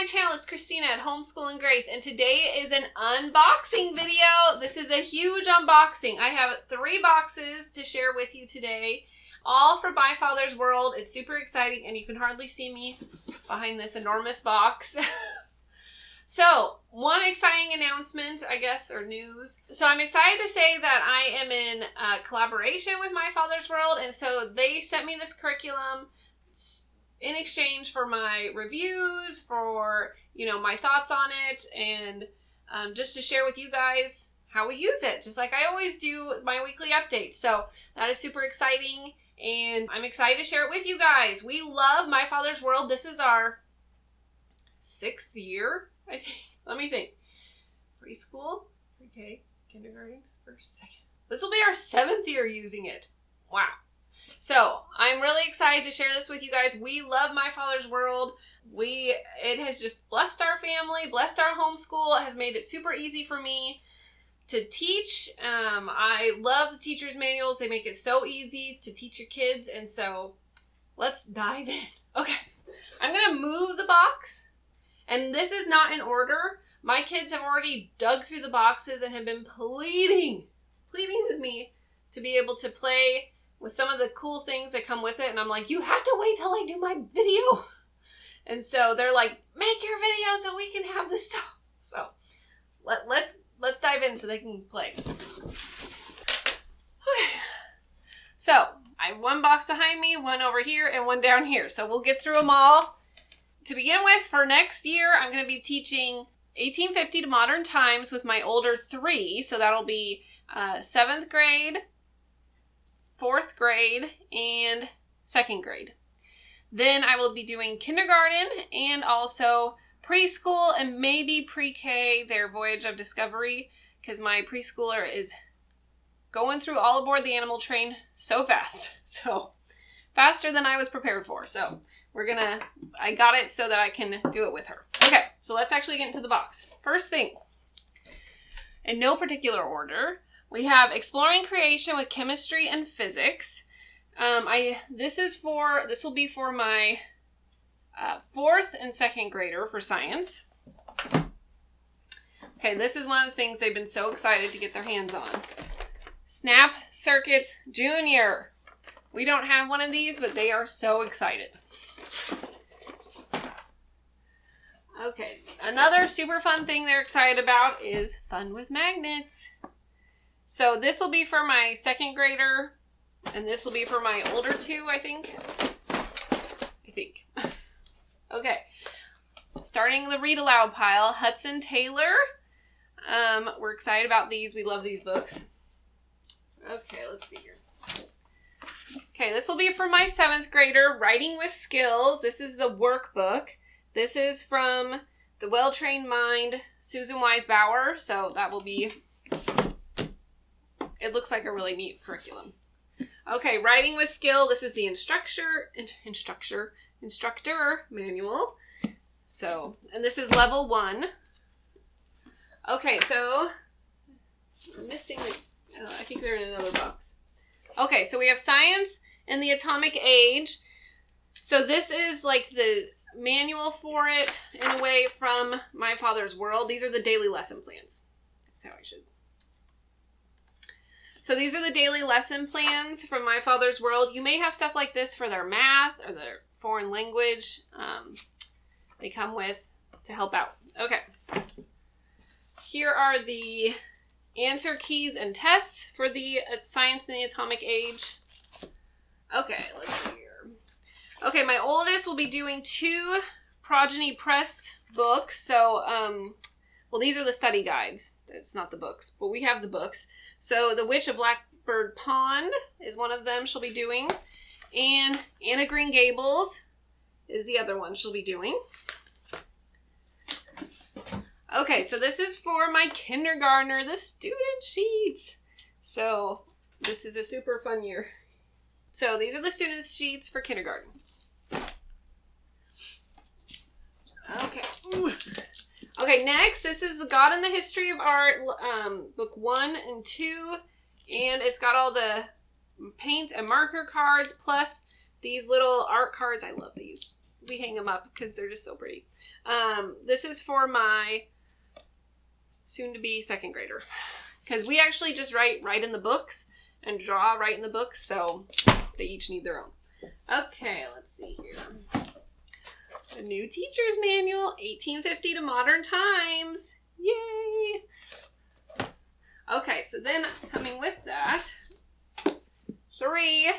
my channel. It's Christina at Homeschool and Grace, and today is an unboxing video. This is a huge unboxing. I have 3 boxes to share with you today, all for My Father's World. It's super exciting, and you can hardly see me behind this enormous box. So, one exciting announcement, I guess, or news. So I'm excited to say that I am in collaboration with My Father's World, and so they sent me this curriculum in exchange for my reviews, for, my thoughts on it, and just to share with you guys how we use it, just like I always do with my weekly updates. So that is super exciting, and I'm excited to share it with you guys. We love My Father's World. This is our 6th year, I think. Let me think. Preschool, pre-K, kindergarten, first, second. This will be our 7th year using it. Wow. So I'm really excited to share this with you guys. We love My Father's World. It has just blessed our family, blessed our homeschool. It has made it super easy for me to teach. I love the teacher's manuals. They make it so easy to teach your kids. And so let's dive in. Okay. I'm going to move the box. And this is not in order. My kids have already dug through the boxes and have been pleading with me to be able to play with some of the cool things that come with it. And I'm like, you have to wait till I do my video. And so they're like, make your video so we can have this stuff. So let's dive in so they can play. Okay. So I have 1 box behind me, 1 over here, and 1 down here. So we'll get through them all. To begin with, for next year, I'm going to be teaching 1850 to modern times with my older 3. So that'll be 7th grade, 4th grade, and 2nd grade. Then I will be doing kindergarten and also preschool and maybe pre-K, their Voyage of Discovery, because my preschooler is going through all aboard the animal train so fast. So faster than I was prepared for. So I got it so that I can do it with her. Okay, so let's actually get into the box. First thing, in no particular order, we have Exploring Creation with Chemistry and Physics. This will be for my 4th and 2nd grader for science. Okay, this is one of the things they've been so excited to get their hands on. Snap Circuits Junior. We don't have one of these, but they are so excited. Okay, another super fun thing they're excited about is Fun with Magnets. So this will be for my 2nd grader, and this will be for my older 2, I think. Okay, starting the read aloud pile, Hudson Taylor. We're excited about these. We love these books. Okay, let's see here. Okay, this will be for my 7th grader, Writing with Skills. This is the workbook. This is from The Well-Trained Mind, Susan Wise Bauer. So that will be, it looks like a really neat curriculum. Okay, Writing with Skill. This is the Instructor manual. So, and this is level 1. Okay, so we're missing, I think they're in another box. Okay, so we have Science and the Atomic Age. So this is like the manual for it in a way from My Father's World. These are the daily lesson plans. That's how I should. So these are the daily lesson plans from My Father's World. You may have stuff like this for their math or their foreign language. They come with to help out. Okay. Here are the answer keys and tests for the Science and the Atomic Age. Okay, let's see here. Okay, my oldest will be doing 2 Progeny Press books. So, well, these are the study guides. It's not the books, but we have the books. So, The Witch of Blackbird Pond is one of them she'll be doing. And Anna Green Gables is the other one she'll be doing. Okay, so this is for my kindergartner, the student sheets. So this is a super fun year. So these are the student sheets for kindergarten. Okay. Okay, next, this is the God and the History of Art, book 1 and 2. And it's got all the paint and marker cards, plus these little art cards. I love these. we hang them up because they're just so pretty. This is for my soon-to-be second grader. Because we actually just write in the books and draw right in the books, so they each need their own. Okay, let's see here. A new teacher's manual, 1850 to modern times. Yay! Okay, so then coming with that, 3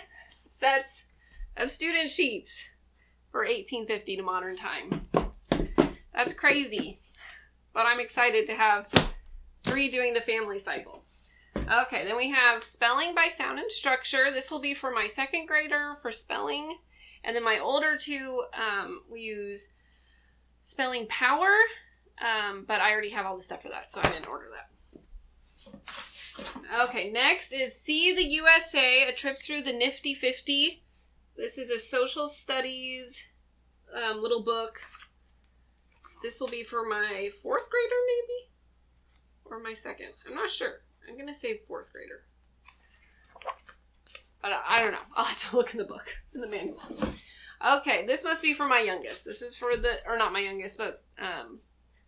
sets of student sheets for 1850 to modern time. That's crazy, but I'm excited to have 3 doing the family cycle. Okay, then we have spelling by sound and structure. This will be for my second grader for spelling. And then my older 2, we use spelling power, but I already have all the stuff for that, so I didn't order that. Okay, next is See the USA, A Trip Through the Nifty 50. This is a social studies little book. This will be for my 4th grader, maybe? Or my second. I'm not sure. I'm going to say 4th grader. But I don't know. I'll have to look in the book, in the manual. Okay, this must be for my youngest. This is for or not my youngest, but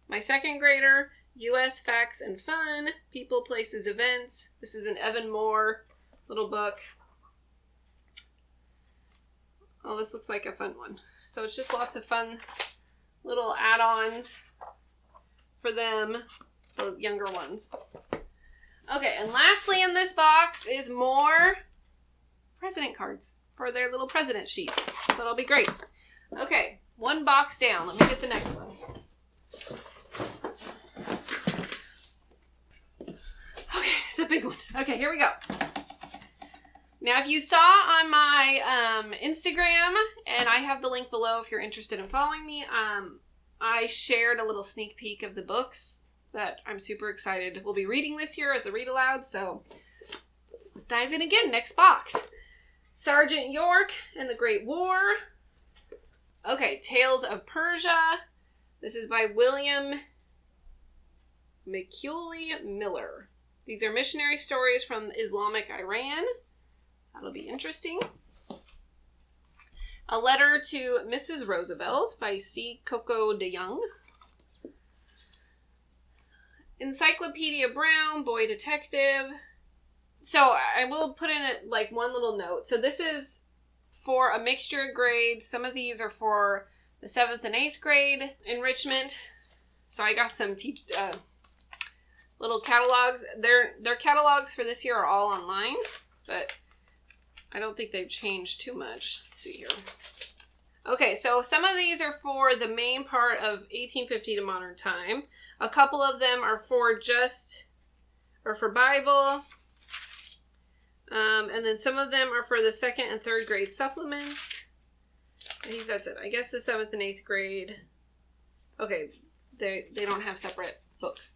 my second grader, U.S. Facts and Fun, People, Places, Events. This is an Evan Moore little book. Oh, this looks like a fun one. So it's just lots of fun little add-ons for them, the younger ones. Okay, and lastly in this box is more president cards for their little president sheets. So that'll be great. Okay, 1 box down. Let me get the next one. Okay, it's a big one. Okay, here we go. Now, if you saw on my Instagram, and I have the link below if you're interested in following me, I shared a little sneak peek of the books that I'm super excited. We'll be reading this year as a read aloud, so let's dive in again. Next box. Sergeant York and the Great War. Okay, Tales of Persia. This is by William McCully Miller. These are missionary stories from Islamic Iran. That'll be interesting. A Letter to Mrs. Roosevelt by C. Coco de Young. Encyclopedia Brown, Boy Detective. So I will put in one little note. So this is for a mixture of grades. Some of these are for the 7th and 8th grade enrichment. So I got some little catalogs. Their catalogs for this year are all online, but I don't think they've changed too much. Let's see here. Okay, so some of these are for the main part of 1850 to modern time. A couple of them are for for Bible. And then some of them are for the 2nd and 3rd grade supplements. I think that's it. I guess the 7th and 8th grade. Okay, they don't have separate books,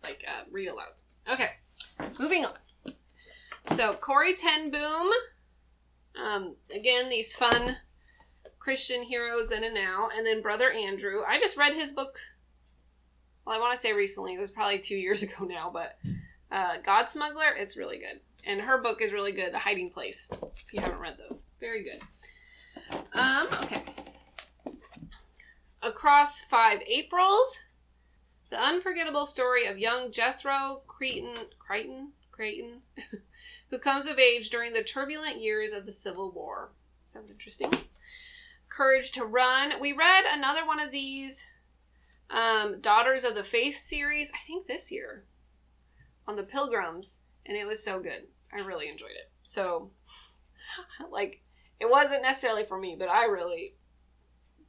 like read alouds. Okay, moving on. So Corrie ten Boom. Again, these fun Christian heroes then and now. And then Brother Andrew. I just read his book. Well, I want to say recently. It was probably 2 years ago now, but God Smuggler, it's really good. And her book is really good, The Hiding Place, if you haven't read those. Very good. Okay. Across 5 Aprils, The Unforgettable Story of Young Jethro Creighton, who comes of age during the turbulent years of the Civil War. Sounds interesting. Courage to Run. We read another one of these Daughters of the Faith series, I think this year, on the Pilgrims, and it was so good. I really enjoyed it. So, it wasn't necessarily for me, but I really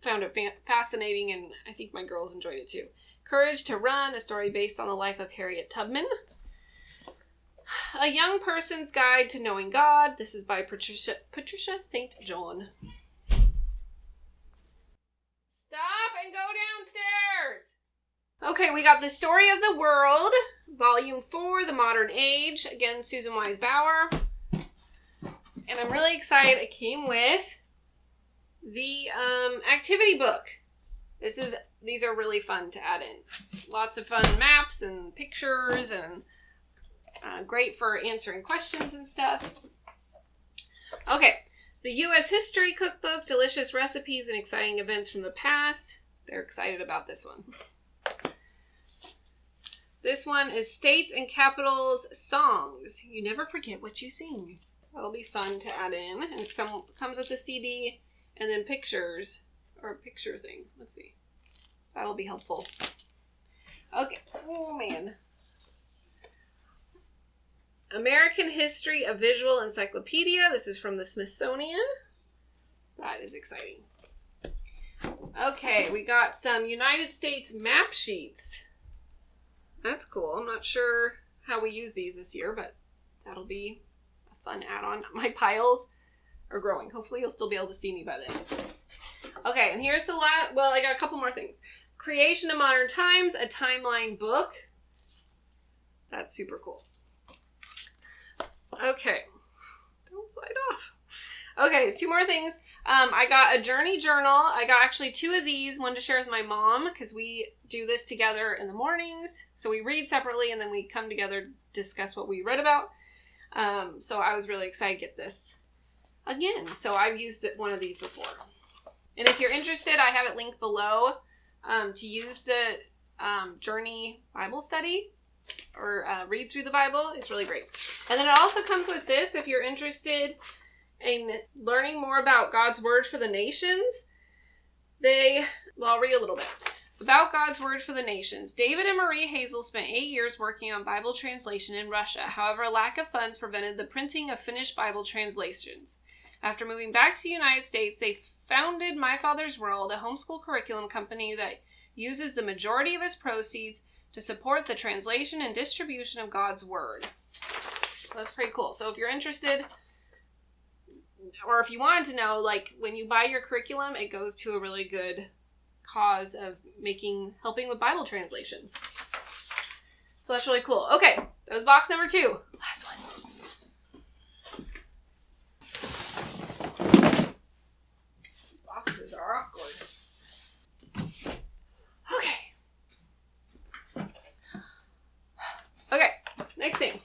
found it fascinating, and I think my girls enjoyed it too. Courage to Run, a story based on the life of Harriet Tubman. A Young Person's Guide to Knowing God. This is by Patricia St. John. Stop and go downstairs! Okay, we got The Story of the World, Volume 4, The Modern Age. Again, Susan Wise Bauer. And I'm really excited. It came with the activity book. These are really fun to add in. Lots of fun maps and pictures, and great for answering questions and stuff. Okay, The U.S. History Cookbook, delicious recipes and exciting events from the past. They're excited about this one. This one is States and Capitals Songs. You never forget what you sing. That'll be fun to add in. And it comes with a CD and then pictures, or a picture thing. Let's see. That'll be helpful. Okay. Oh, man. American History, a Visual Encyclopedia. This is from the Smithsonian. That is exciting. Okay, we got some United States map sheets. That's cool. I'm not sure how we use these this year, but that'll be a fun add-on. My piles are growing. Hopefully you'll still be able to see me by then. Okay, and here's the last, well, I got a couple more things. Creation of Modern Times, a timeline book. That's super cool. Okay. Don't slide off. Okay, 2 more things. I got a journey journal. I got actually 2 of these, one to share with my mom, because we do this together in the mornings. So we read separately, and then we come together, discuss what we read about. So I was really excited to get this again. So I've used one of these before. And if you're interested, I have it linked below to use the Journey Bible study or read through the Bible. It's really great. And then it also comes with this if you're interested in learning more about God's Word for the nations. I'll read a little bit. About God's Word for the nations. David and Marie Hazel spent 8 years working on Bible translation in Russia. However, a lack of funds prevented the printing of finished Bible translations. After moving back to the United States, they founded My Father's World, a homeschool curriculum company that uses the majority of its proceeds to support the translation and distribution of God's Word. That's pretty cool. So if you're interested, or if you wanted to know, like when you buy your curriculum, it goes to a really good cause of helping with Bible translation. So that's really cool. Okay, that was box number 2. Last one. These boxes are awkward. Okay, next thing.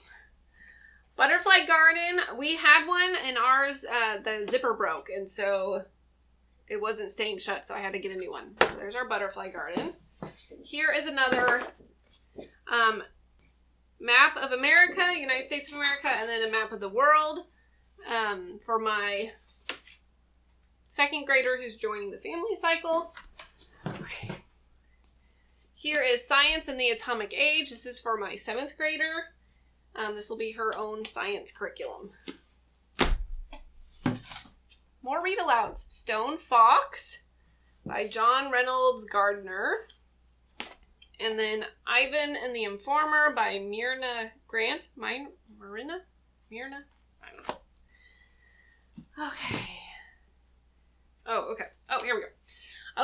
Butterfly garden. We had one in ours, the zipper broke, and so it wasn't staying shut, so I had to get a new one. So there's our butterfly garden. Here is another map of America, United States of America, and then a map of the world for my 2nd grader who's joining the family cycle. Okay. Here is Science in the Atomic Age. This is for my 7th grader. This will be her own science curriculum. More read-alouds. Stone Fox by John Reynolds Gardner. And then Ivan and the Informer by Myrna Grant. Myrna? I don't know. Okay. Oh, okay. Oh, here we go.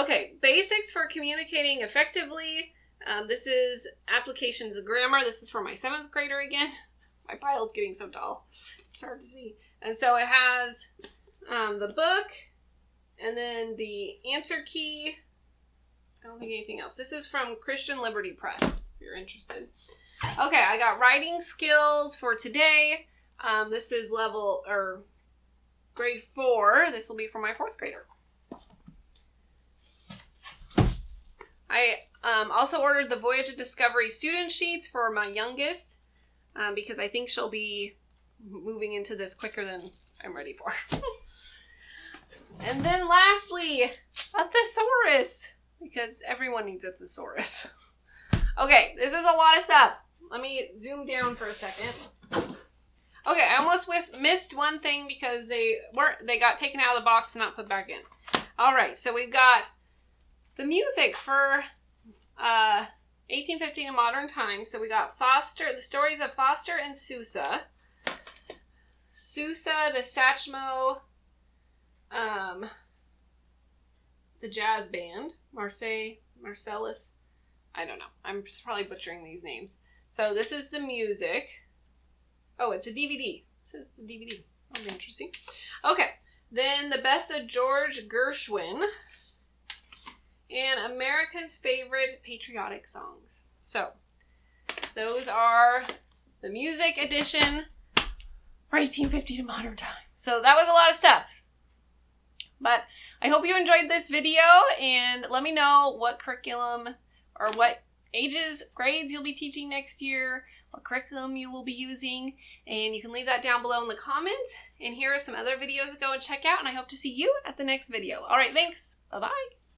Okay, basics for communicating effectively. This is applications of grammar. This is for my 7th grader again. My pile's getting so tall. It's hard to see. And so it has the book and then the answer key. I don't think anything else. This is from Christian Liberty Press, if you're interested. Okay, I got writing skills for today. This is grade 4. This will be for my 4th grader. I also ordered the Voyage and Discovery student sheets for my youngest because I think she'll be moving into this quicker than I'm ready for. And then lastly, a thesaurus, because everyone needs a thesaurus. Okay, this is a lot of stuff. Let me zoom down for a second. Okay, I almost missed one thing because they got taken out of the box and not put back in. All right, so we've got the music for 1850 in modern times. So we got the stories of Foster and Sousa. Sousa de Sachmo, the jazz band, Marcellus. I don't know. I'm just probably butchering these names. So this is the music. Oh, it's a DVD. It says the DVD. That'll be interesting. Okay. Then the best of George Gershwin. And America's favorite patriotic songs. So, those are the music edition for 1850 to modern time. So that was a lot of stuff. But I hope you enjoyed this video, and let me know what curriculum or what ages, grades you'll be teaching next year, what curriculum you will be using, and you can leave that down below in the comments. And here are some other videos to go and check out, and I hope to see you at the next video. All right, thanks. Bye-bye.